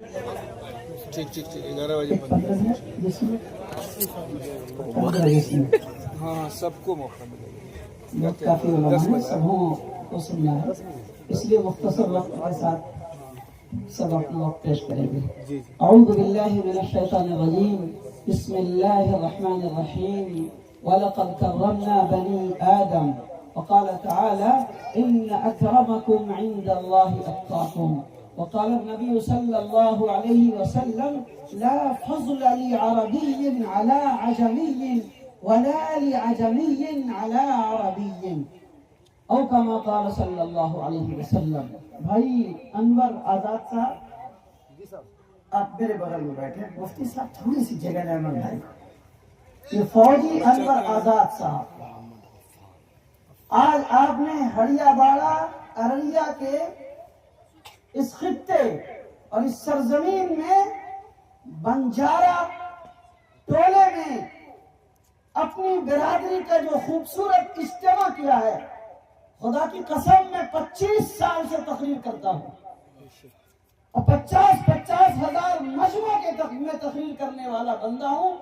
ٹھیک 11 بجے ہاں سب کو موقع ملے گا. کافی علماء ہیں، سبوں کو سننا ہے، اس لیے مختصر وقت کے ساتھ سب اپنا وقت پیش کریں گے. اعوذ باللہ من الشیطان الرجیم، بسم اللہ الرحمن الرحیم. وَلَقَدْ كَرَّمْنَا بَنِي آدَمَ وقال تعالى إن أكرمكم عند الله أتقاكم. وقال النبي صلى الله عليه وسلم لا فضل لعربي على عجمي ولا لعجمي على عربي او كما قال صلی اللہ علیہ وسلم. بھائی انور آزاد صاحب آپ میرے بغل میں بیٹھے. مفتی صاحب تھوڑی سی جگہ لے من بھائی. یہ فوجی انور آزاد صاحب، آج آپ نے ہڑیا باڑہ ارریا کے اس خطے اور اس سرزمین میں بنجارہ ٹولے میں اپنی برادری کا جو خوبصورت اجتماع کیا ہے، خدا کی قسم میں 25 سال سے تقریر کرتا ہوں اور 50 ہزار مجموعوں کے میں تقریر کرنے والا بندہ ہوں.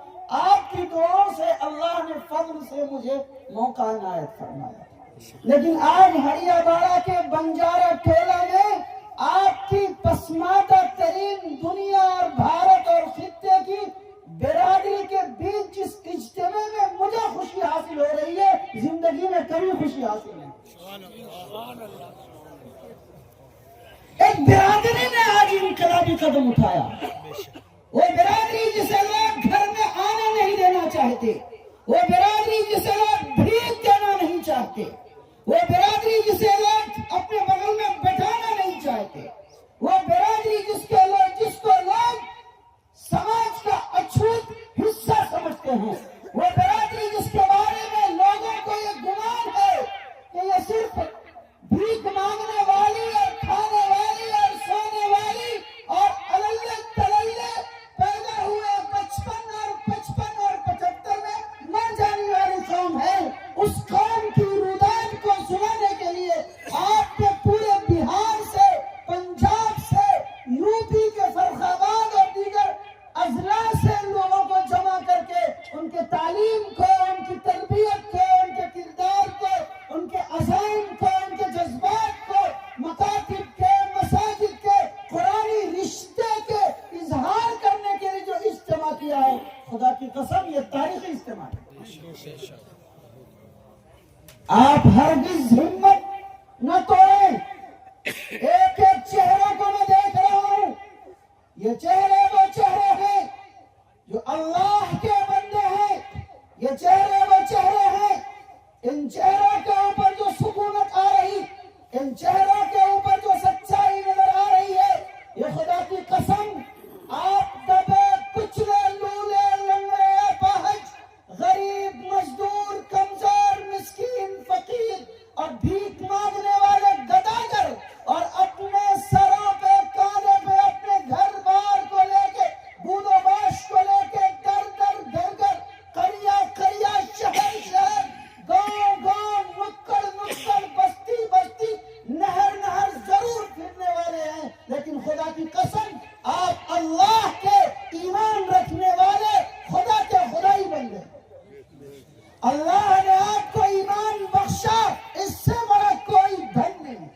آپ کی دعاؤں سے اللہ نے فضل سے مجھے موقع عنایت فرمایا. لیکن آج ہڑیا باڑہ کے بنجارہ ٹولہ میں آپ کی پسماندہ ترین دنیا اور بھارت اور خطے کی برادری کے بیچ جس اجتماع میں مجھے خوشی حاصل ہو رہی ہے، زندگی میں کبھی خوشی حاصل نہیں. ایک برادری نے آج انقلابی قدم اٹھایا. وہ برادری جسے لوگ گھر میں آنے نہیں دینا چاہتے، وہ برادری جسے لوگ بھیک دینا نہیں چاہتے، وہ برادری جسے لوگ اپنے بغل میں بٹھانا نہیں چاہتے، وہ برادری جس کو لوگ سماج کا اچھوت حصہ سمجھتے ہیں، وہ برادری جس کے بارے میں لوگوں کو یہ گمان ہے کہ یہ صرف بھیک مانگنے والی اور کھانے والی اور سونے والی اور عللے تللے پیدا ہوئے 55 اور 75 میں مر جانے والی قوم ہے. اس قوم کی روداد کو سنانے کے لیے آپ نے پورے بہار سے، پنجاب سے، یوپی کے فرخ آباد اور دیگر اضلاع سے لوگوں کو جمع کر کے ان کے تعلیم کو، ان کی تربیت کو، ان کے کردار کو، ان کے عزائم کو، ان کے جذبات کو، مکاتب کے، مساجد کے، قرآنی رشتے کے اظہار کرنے کے لیے جو اجتماع کیا ہے، خدا کی قسم یہ تاریخی اجتماع ہے. آپ ہرگز ہمت نہ توڑیں. ایک چہرے کو میں دیکھ رہا ہوں، یہ چہرے وہ چہرے ہیں جو اللہ کے بندے ہیں، یہ چہرے وہ چہرے ہیں. ان چہروں کے اوپر جو سکونت آ رہی، ان چہروں کے اوپر جو سچائی نظر آ رہی ہے، یہ خدا کی قسم آپ دبے کچلے لولے لنگڑے اپاہج غریب مزدور کمزور مسکین فقیر اور بھیک مانگنے والے گداگر اور اپنے سروں پہ کاندھے پہ اپنے گھر بار کو لے کے بود و باش کو لے کے در در گھر گھر قریا قریا شہر شہر گاؤں گاؤں نکڑ نکڑ بستی بستی نہر نہر ضرور پھرنے والے ہیں، لیکن خدا کی قسم آپ اللہ کے ایمان رکھنے والے خدا کے خدائی بن گئے. اللہ نے آپ کو ایمان بخشا، اس سے بڑا کوئی دھن نہیں.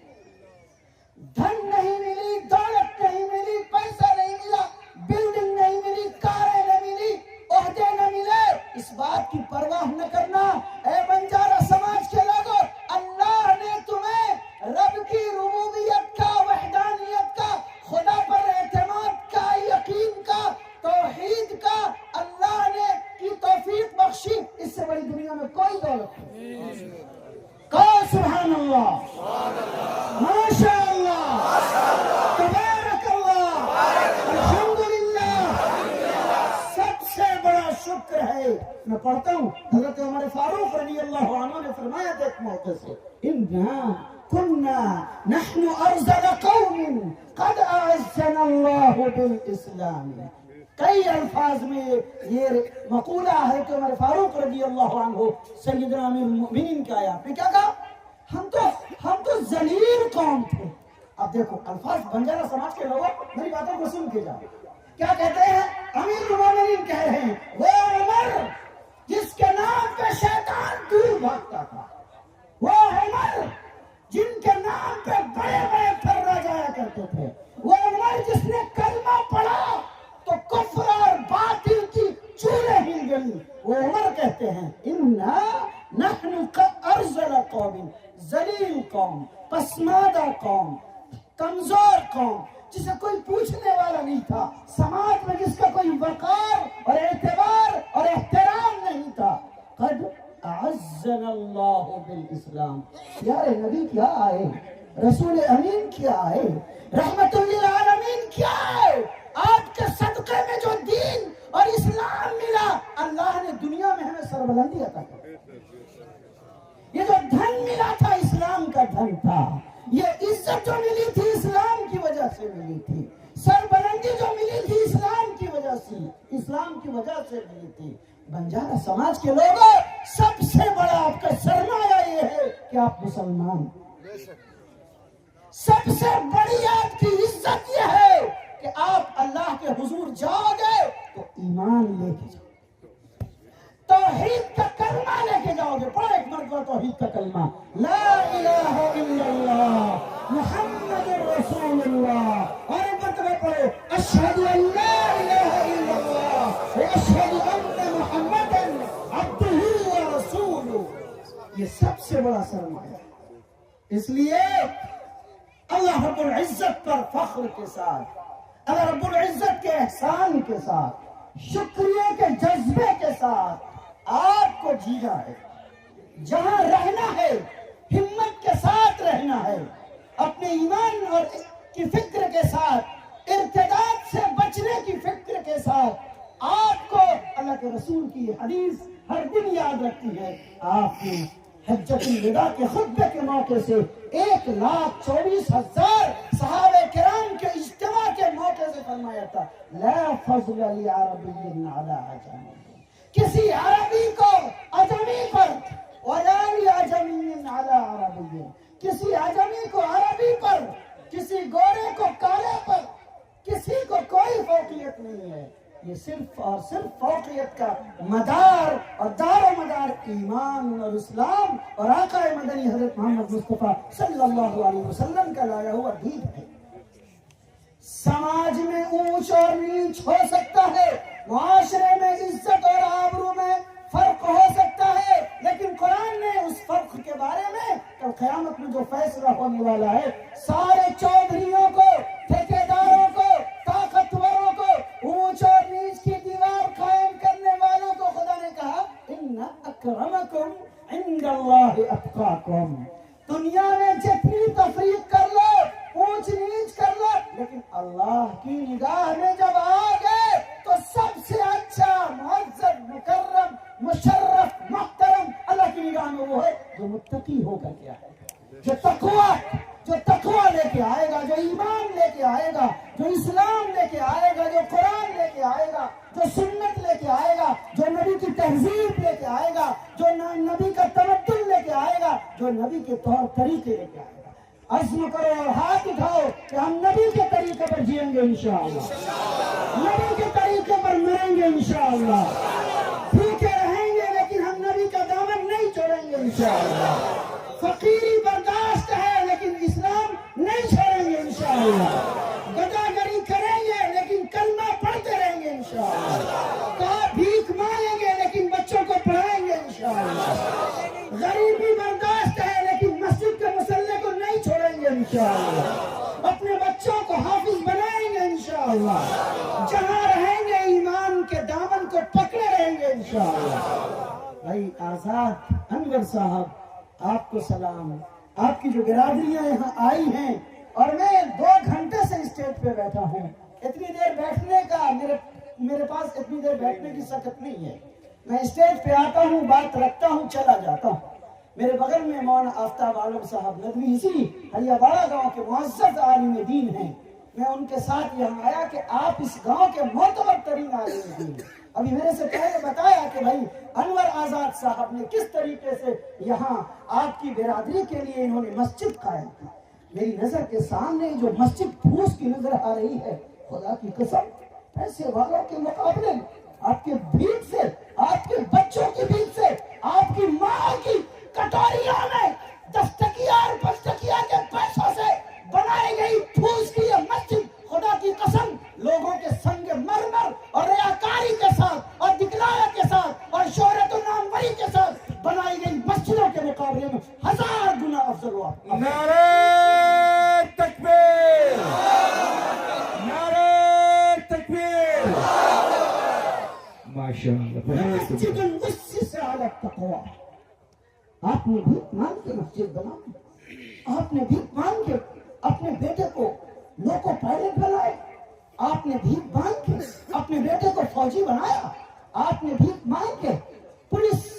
دھن نہیں ملی، دولت نہیں ملی، پیسہ نہیں ملا، بلڈنگ نہیں ملی، کاریں نہ ملی، عہدے نہ ملے، اس بات کی پرواہ نہ کرنا. اے بنجارہ سماج کے لوگوں، اللہ نے تمہیں رب کی ربوبیت کا، وحدانیت کا، خدا پر اعتماد کا، یقین کا، توحید کا اللہ نے کی توفیق بخشی. اس سے بڑی دنیا میں کوئی دولت نہیں. کہو سبحان اللہ، ماشاء اللہ، تبارک اللہ، الحمدللہ. سب سے بڑا شکر ہے. میں پڑھتا ہوں، حضرت عمر فاروق رضی اللہ عنہ نے فرمایا تھا ایک موقع سے، اِنَّا كُنَّا نَحْنُ أَرْذَلَ قَوْمٍ قَدْ أَعَزَّنَا اللَّهُ بِالْإِسْلَامِ. کئی الفاظ میں یہ مقولہ ہے کہ عمر فاروق رضی اللہ عنہ سیدنا امیر المؤمنین کا آیا. آپ نے کیا کہا؟ ہم تو ذلیل قوم تھے، اب دیکھو الفاظ بنجارا سماج کے لوگوں میری باتوں کو سن کے جاؤ. کیا کہتے ہیں؟ امیر المومنین کہہ رہے ہیں وہ عمر جس کے نام پہ شیطان دور بھاگتا تھا، وہ عمر جن کے نام پہ بڑے بڑے تھرا جایا کرتے تھے، وہ عمر جس نے کلمہ پڑھا تو کفر اور باطل کی چولیں ہل گئی. وہ عمر کہتے ہیں انا نحن ارذل قوم، ذلیل قوم، پسماندہ قوم، کمزور قوم، جسے کوئی پوچھنے والا نہیں تھا، سماج میں جس کا کوئی وقار اور اعتبار اور احترام نہیں تھا. قد اعزنا اللہ بالاسلام. پیارے نبی کیا آئے، رسول امین کیا آئے، رحمت للعالمین کیا آئے. آپ کے صدقے میں جو دین اور اسلام ملا، اللہ نے دنیا میں ہمیں سربلندی عطا کی. یہ جو دھن ملا تھا اسلام کا دھن تھا، یہ عزت جو ملی تھی اسلام کی وجہ سے ملی تھی، سربلندی جو ملی تھی اسلام کی وجہ سے، اسلام کی وجہ سے ملی تھی. بنجارا سماج کے لوگوں، سب سے بڑا آپ کا سرمایہ یہ ہے کہ آپ مسلمان. سب سے بڑی آپ کی عزت یہ ہے کہ آپ اللہ کے حضور جاؤ گے تو ایمان لے کے جاؤ، توحید کا کلمہ لے کے جاؤ گے. پڑھو ایک مرتبہ توحید کا کلمہ، لا الہ الا اللہ محمد رسول اللہ. اور ایک مرتبہ پڑھو اشہد ان لا الہ الا اللہ واشہد ان محمدا عبدہ ورسولہ. یہ سب سے بڑا سرمایہ ہے. اس لیے اللہ رب العزت پر فخر کے ساتھ، اللہ رب العزت کے احسان کے ساتھ، شکریہ کے جذبے کے ساتھ آپ کو جینا ہے. جہاں رہنا ہے ہمت کے ساتھ رہنا ہے، اپنے ایمان اور کی فکر کے ساتھ، ارتداد سے بچنے کی فکر کے ساتھ. آپ کو اللہ کے رسول کی حدیث ہر دن یاد رکھتی ہے. آپ کی حجۃ الوداع کے خطبے کے موقع سے 1,24,000 صحابہ کرام کے اجتماع کے موقع سے فرمایا تھا لا فضل لعربی علی عجمی. کسی عربی کو عجمی پر، ولا لعجمی علی عربی، کسی عجمی کو عربی پر، کسی گورے کو کالے پر، کسی کو کوئی فوقیت نہیں ہے. یہ صرف اور صرف فوقیت کا مدار اور دار و مدار ایمان اور اسلام اور آقا مدنی حضرت محمد مصطفیٰ صلی اللہ علیہ وسلم کا لایا ہوا دین ہے. سماج میں اونچ اور نیچ ہو سکتا ہے، معاشرے میں عزت اور آبرو میں فرق ہو سکتا ہے، لیکن قرآن نے اس فرق کے بارے میں کل قیامت میں جو فیصلہ ہونے والا ہے، سارے چودھریوں کو، ٹھیکیداروں کو، طاقتوروں کو، اونچ اور نیچ کی دیوار قائم کرنے والوں کو خدا نے کہا ان اکرمکم عند اللہ اتقاکم. دنیا میں جتنی تفریق کر لو، اونچ نیچ کر لو، لیکن اللہ کی نگاہ میں جب آ گئے تو سب سے اچھا، معزز، مکرم، مشرف، محترم اللہ کی نگاہ میں وہ ہے جو متقی ہو کر کے آئے گا، جو تقوی لے کے آئے گا، جو ایمان لے کے آئے گا، جو اسلام لے کے آئے گا، جو قرآن لے کے آئے گا، جو سنت لے کے آئے گا، جو نبی کی تہذیب لے کے آئے گا، جو نبی کا تمدن لے کے آئے گا، جو نبی کے طور طریقے لے کے آئے گا. عزم کرو اور ہاتھ اٹھاؤ کہ ہم نبی کے طریقے پر جئیں گے انشاءاللہ، نبی کے طریقے پر مریں گے انشاءاللہ، بھوکے رہیں گے لیکن ہم نبی کا دامن نہیں چھوڑیں گے انشاءاللہ. فقیری برداشت ہے لیکن اسلام نہیں چھوڑیں گے انشاءاللہ. گداگری کریں گے لیکن کلمہ پڑھتے رہیں گے انشاءاللہ. کہاں بھیک مانگیں گے لیکن بچوں کو پڑھائیں گے انشاءاللہ. غریبی برداشت ہے لیکن مسجد کے مسلح کو نہیں چھوڑیں گے انشاءاللہ. اپنے بچوں کو حافظ بنائیں گے انشاءاللہ. جہاں رہیں گے ایمان کے دامن کو پکڑے رہیں گے انشاءاللہ. بھائی آزاد انور صاحب، آپ کو سلام. آپ کی جو برادریاں یہاں آئی ہیں اور میں 2 گھنٹے سے اسٹیج پہ بیٹھا ہوں. اتنی دیر بیٹھنے کا میرے پاس اتنی دیر بیٹھنے کی سکت نہیں ہے. میں اسٹیج پہ آتا ہوں، بات رکھتا ہوں، چلا جاتا ہوں. میرے بغل میں مولانا آفتاب عالم صاحب ندوی اسی ہریا باڑہ گاؤں کے معزز عالم دین ہیں. میں ان کے ساتھ یہاں آیا کہ آپ اس گاؤں کے معتبر ترین عالم دین. ابھی میرے سے پہلے بتایا کہ بھائی انور آزاد صاحب نے کس طریقے سے یہاں آپ کی برادری کے لیے انہوں نے مسجد قائم کی. میری نظر کے سامنے جو مسجد پھوس کی نظر آ رہی ہے، خدا کی قسم پیسے والوں کے مقابلے میں آپ کے بھیک سے، آپ کے بچوں کی بھیک سے، آپ کی ماں کی کٹوریوں میں 10 ٹکیا اور 5 ٹکیا کے پیسوں سے بنائی گئی پھوس کی یہ مسجد، خدا کی قسم لوگوں کے سنگ مرمر اور ریاکاری کے ساتھ اور دکھلاوے کے ساتھ اور شہرت و ناموری کے ساتھ بنائی گئی مسجدوں کے مقابلے میں 1000 گنا افضل ہوا۔ نعرہ تکبیر، نعرہ تکبیر، ماشاءاللہ۔ مسجد اسس علی التقوی، آپ نے بھیک مانگ کے مسجد بنا، آپ نے بھیک مانگ کے اپنے بیٹے کو لوکو پائلٹ بنائے، آپ نے بھیک مانگ کے اپنے بیٹے کو فوجی بنایا، آپ نے بھیک مانگ کے پولیس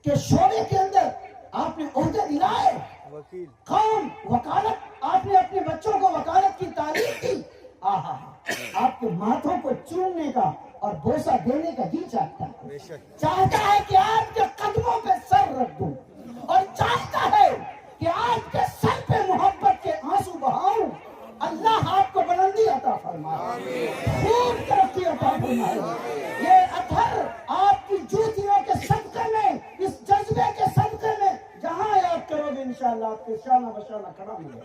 کے شعبے کے اندر آپ نے عہدے دلائے، وکیل قوم وکالت، آپ نے اپنے بچوں کو وکالت کی تعلیم دی۔ آہا، آپ کے ماتھوں کو چومنے کا اور بوسہ دینے کا جی چاہتا ہے، بے شک، چاہتا ہے کہ آپ کے قدموں پہ سر رکھ دوں، اور چاہتا ہے کہ آپ کے سر پہ محبت کے آنسو بہاؤں۔ اللہ آپ کو بلندی عطا فرمائے، خوب ترقی عطا فرمائے۔ یہ اثر آپ کی جوتیوں کے صدقے میں، اس جذبے کے صدقے میں جہاں یاد کرو گے انشاءاللہ آپ کے شانہ بشانہ کھڑا ملے۔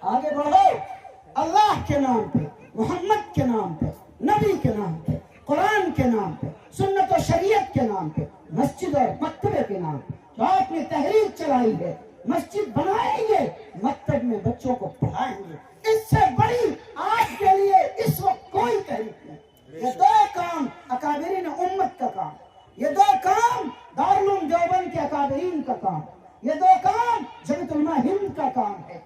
آگے بڑھو، اللہ کے نام پہ، محمد کے نام پہ، نبی کے نام پہ، قرآن کے نام پہ، سنت و شریعت کے نام پہ، مسجد اور مکتبے کے نام پہ جو آپ نے تحریک چلائی ہے، مسجد بنائیں گے، مکتب میں بچوں کو پڑھائیں گے، اس سے بڑی آپ کے لیے اس وقت کوئی تحریک نہیں۔ یہ 2 کام اکابرین امت کا کام، یہ 2 کام دارالعلوم دیوبند کے اکابرین کا کام، یہ 2 کام جمعیت علماء ہند کا کام ہے،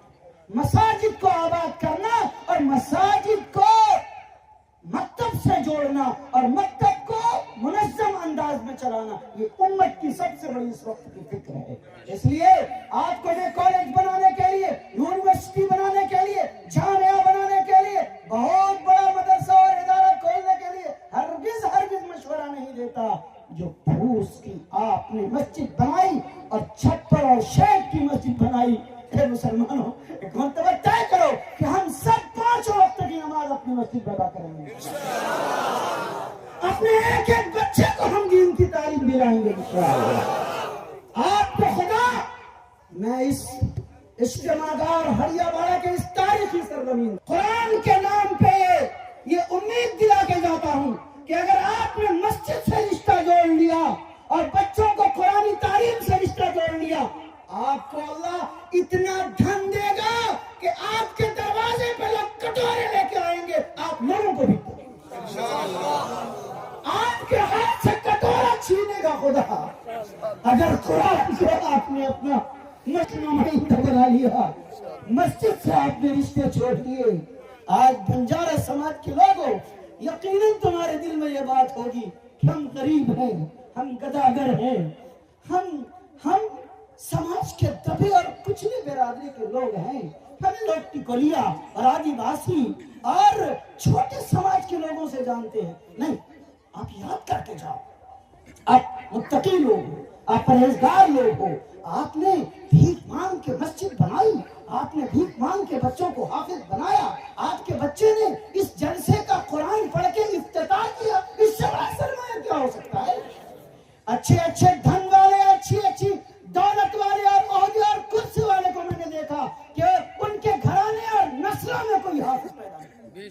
مساجد کو آباد کرنا اور مساجد کو مکتب سے جوڑنا اور مکتب کو منظم انداز میں چلانا، یہ امت کی سب سے بڑی اس وقت کی فکر ہے۔ اس لیے آپ کو میں کالج بنانے کے لیے، یونیورسٹی بنانے کے لیے، جامعہ بنانے کے لیے، بہت بڑا مدرسہ اور ادارہ کھولنے کے لیے ہرگز مشورہ نہیں دیتا۔ جو پھوس کی آپ نے مسجد بنائی اور چھپر اور شیڈ کی مسجد بنائی، اے مسلمانوں ایک مرتبہ طے کرو کہ ہم سب 5 وقت کی نماز اپنی مسجد میں ادا کریں گے، اپنے ایک ایک بچے کو ہم دین کی تعلیم دلائیں گے انشاءاللہ۔ آپ کو خدا، میں اس اجتماعگار ہریا والا کے اس تاریخی سرزمین قرآن کے نام پہ یہ امید دلا کے جاتا ہوں کہ اگر آپ نے مسجد سے رشتہ جوڑ لیا اور بچوں کو قرآنی تعلیم سے رشتہ جوڑ لیا، آپ کو اللہ اتنا دھن دے گا کہ آپ کے دروازے پہ لوگ کٹورے لے کے آئیں گے، آپ لوگوں کو بھی آپ کے ہاتھ سے کٹورا چھینے گا خدا، اگر قرآن سے آپ نے اپنا نسل نمائندہ بنا لیا، مسجد سے آپ نے رشتے چھوڑ دیے۔ آج بنجارہ سماج کے لوگوں، یقیناً تمہارے دل میں یہ بات ہوگی کہ ہم غریب ہیں، ہم گداگر ہیں، ہم سماج کے دبے اور کچلی برادری کے لوگ ہیں، ہمیں لوگ ٹکولیا اور آدی واسی اور چھوٹے سماج کے لوگوں سے جانتے ہیں۔ نہیں، آپ یاد کر کے جاؤ، آپ متقی لوگ ہو، آپ پرہیزگار لوگ ہو، آپ نے بھیک مانگ کے مسجد بنائی، آپ نے بھیک مانگ کے بچوں کو حافظ بنایا، آپ کے بچے نے اس جلسے کا قرآن پڑھ کے افتتاح کیا، اس سے بڑا سرمایہ کیا ہو سکتا ہے؟ اچھے دھن والے، اچھی دولت والے اور عہدے اور کرسی والے کو میں نے دیکھا کہ ان کے گھرانے اور نسلوں میں کوئی حافظ پیدا نہیں،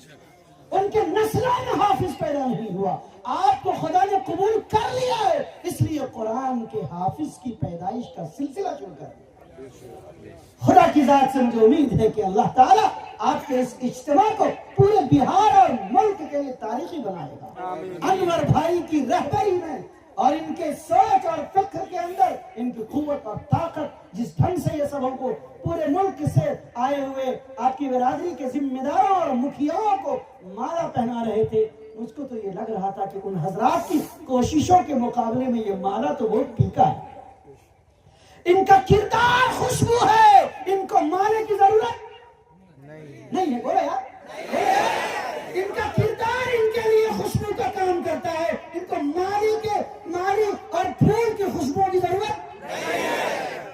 ان کے نسلوں میں حافظ پیدا نہیں ہوا۔ آپ کو خدا نے قبول کر لیا ہے، اس لیے قرآن کے حافظ کی پیدائش کا سلسلہ شروع کر دیا۔ خدا کی ذات سے مجھے امید ہے کہ اللہ تعالیٰ آپ کے اس اجتماع کو پورے بہار اور ملک کے لیے تاریخی بنائے گا۔ انور بھائی کی رہبری میں اور ان کے سوچ اور فکر کے اندر ان کی قوت اور طاقت، جس ڈھنگ سے یہ سب ہم کو پورے ملک سے آئے ہوئے آپ کی برادری کے ذمہ داروں اور مکھیاؤں کو مالا پہنا رہے تھے، مجھ کو تو یہ لگ رہا تھا کہ ان حضرات کی کوششوں کے مقابلے میں یہ مالا تو بہت پھیکا ہے۔ ان کا کردار خوشبو ہے، ان کو مالے کی ضرورت نہیں ہے، بولو یار، ان کا کردار ان کے لیے خوشبو کا کام کرتا ہے، ان کو مالی اور پھول کی خوشبو کی ضرورت نہیں ہے۔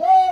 2